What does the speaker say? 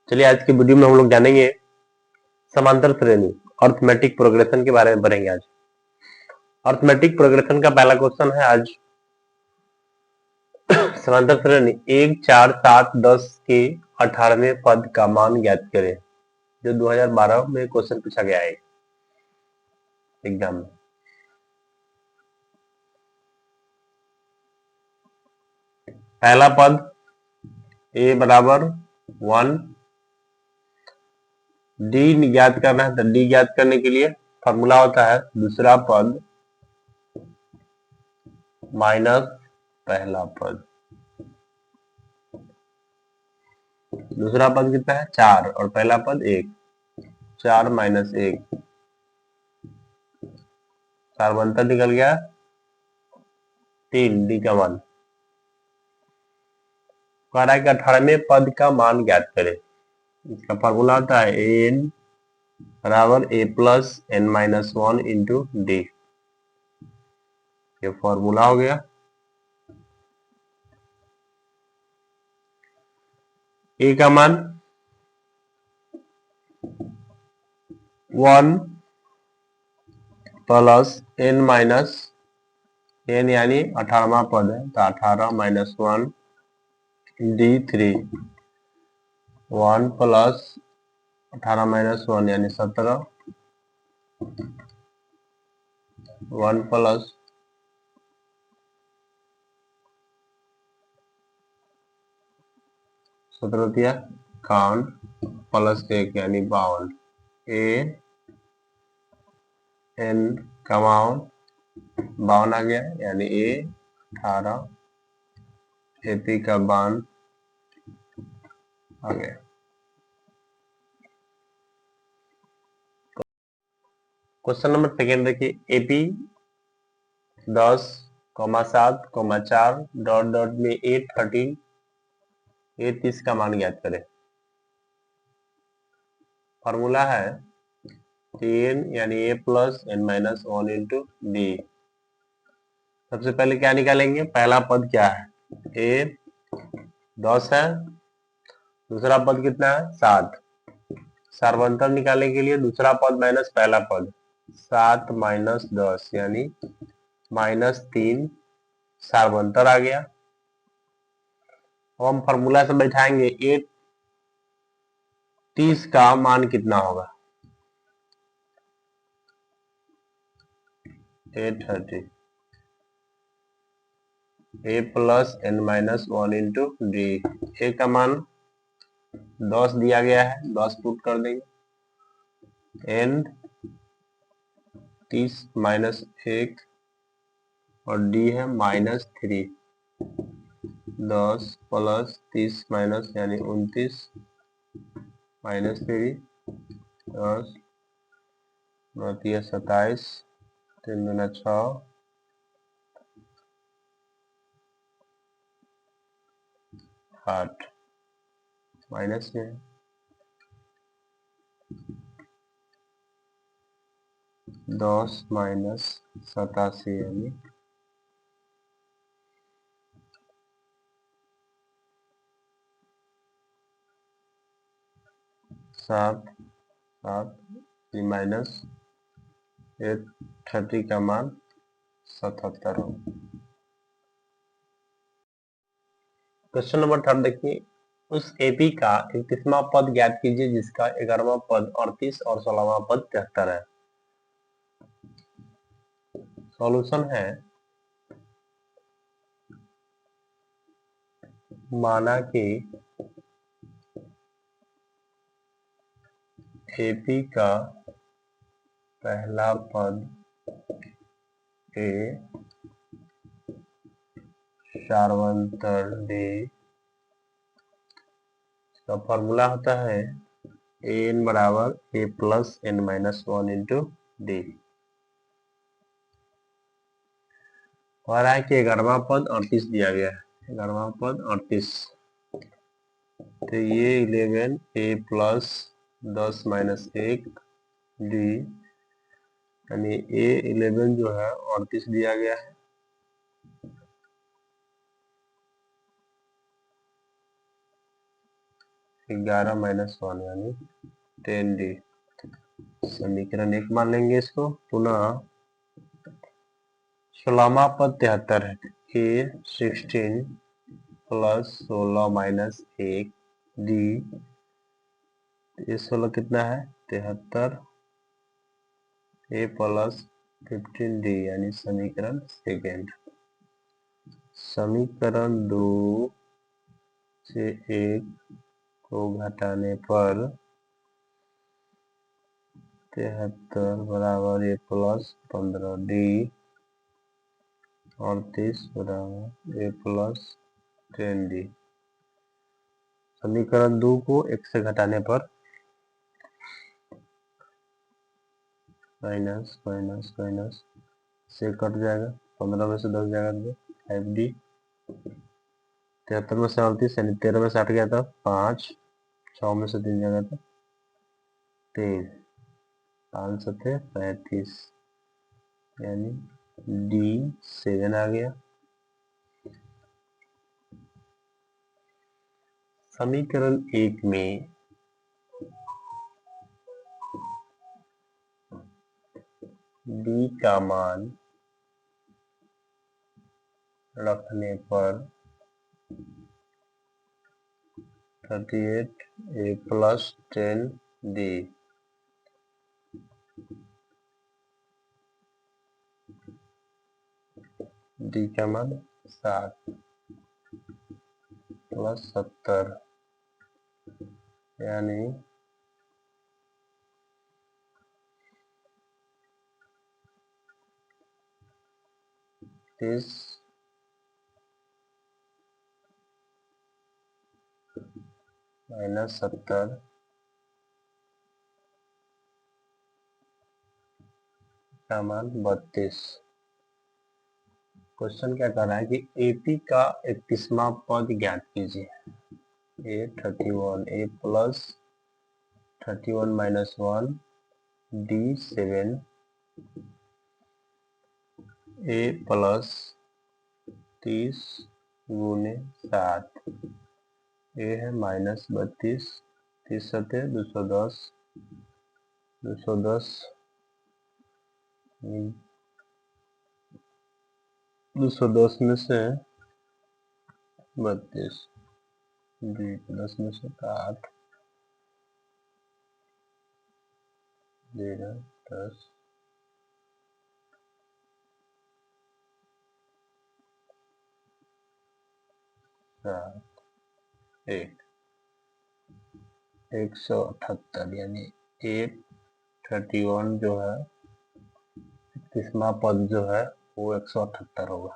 चलिए आज की वीडियो में हम लोग जानेंगे समांतर श्रेणी अर्थमेटिक प्रोग्रेशन के बारे में पढ़ेंगे। आज अर्थमेटिक प्रोग्रेशन का पहला क्वेश्चन है आज समांतर श्रेणी 1, 4, 7, 10 के 18वें पद का मान ज्ञात करें, जो 2012 में क्वेश्चन पूछा गया है एग्जाम में। पहला पद a बराबर 1, डी ज्ञात करना है, तो डी ज्ञात करने के लिए फॉर्मूला होता है दूसरा पद माइनस पहला पद। दूसरा पद कितना है 4 और पहला पद 1, 4 माइनस 1, 4 बनता निकल गया 3, डी का मान। कह रहा है कि 18वें पद का मान ज्ञात करें। इसका फॉर्मूला होता है एन बराबर a plus n minus 1 into d. ये फॉर्मूला हो गया। ए का मान 1 प्लस एन माइनस एन यानी 18वां पद है, तो 18 माइनस 1 डी 3, 1 प्लस 18 माइनस 1 यानी 17, 1 प्लस 17 दिया 51 प्लस 1 यानी 52, ए एन का मान 52 आ गया यानी ए 18, एपी का मान आ गया। क्वेश्चन नंबर सेकेंड देखिए, एपी 10, 7, 4 डॉट डॉट में ए 30 का मान ज्ञात करें। फॉर्मूला है 10 यानी a plus n minus 1 into d. सबसे पहले क्या निकालेंगे, पहला पद क्या है ए 10 है, दूसरा पद कितना है 7। सार्वंतर निकालने के लिए दूसरा पद माइनस पहला पद, 7 माइनस 10 यानी -3 सार्वंतर आ गया। अब हम फॉर्मूला से बैठाएंगे 30 का मान कितना होगा 30, a plus n minus 1 into d. A का मान 10 दिया गया है, 10 पुट कर देंगे, एन 30 माइनस 1 और डी है -3, 10 प्लस 30 माइनस यानी 29 -3, 10 9 27, 3 दूना 6, आठ माइनस में 10 माइनस 87 यानी 7 माइनस 30 का मान 77 हो। क्वेश्चन नंबर 3 देखिए, उस एपी का 31वां पद ज्ञात कीजिए जिसका 11वां पद 38 और 16वां पद 73 है। सॉल्यूशन है माना कि एपी का पहला पद ए सार्वंतर डी का फॉर्मूला होता है एन बराबर a plus n minus 1 into d. और रहा है कि 11वां पद 38 दिया गया है, 11वां पद 38, तो ये 11 ए प्लस 10 माइनस 1 डी यानी ए 11 जो है 38 दिया गया है, 11 माइनस 1 यानी 10d। समीकरण 1 मान लेंगे इसको। पुनः 16वां पद 73 है। ए 16 प्लस 16 माइनस 1 डी। ये 16 कितना है 73, ए प्लस 15d यानी समीकरण सेकेंड। समीकरण 2 से 1 को घटाने पर 73 बराबर ए प्लस 15d और 30 बराबर ए प्लस 10d। समीकरण 2 को 1 से घटाने पर माइनस माइनस माइनस से कट जाएगा, 15 में से 10 जाएगा तो 5d। 73 में से 38 यानी 13 में से 8 गया था 5, 6 में से 3 जाएगा था 3, 5 सत्ते 35 यानी डी 7 आ गया। समीकरण 1 में डी का मान रखने पर 38 ए प्लस 10 डी। डी का मान 7 प्लस 70 यानी 30 माइनस 70 का मान 32। क्वेश्चन क्या कर रहा है कि एपी का 31वां पद ज्ञात कीजिए। ए 31 ए प्लस 31 माइनस 1 डी 7 ए प्लस 30 गुने 7 ए है माइनस 32, 30 सत्ते 210, 210 210 में से 32 डी प्लस में से 8 0 10 7 1 178 यानी ए 31 जो है 31वां पद जो है वो 178 होगा।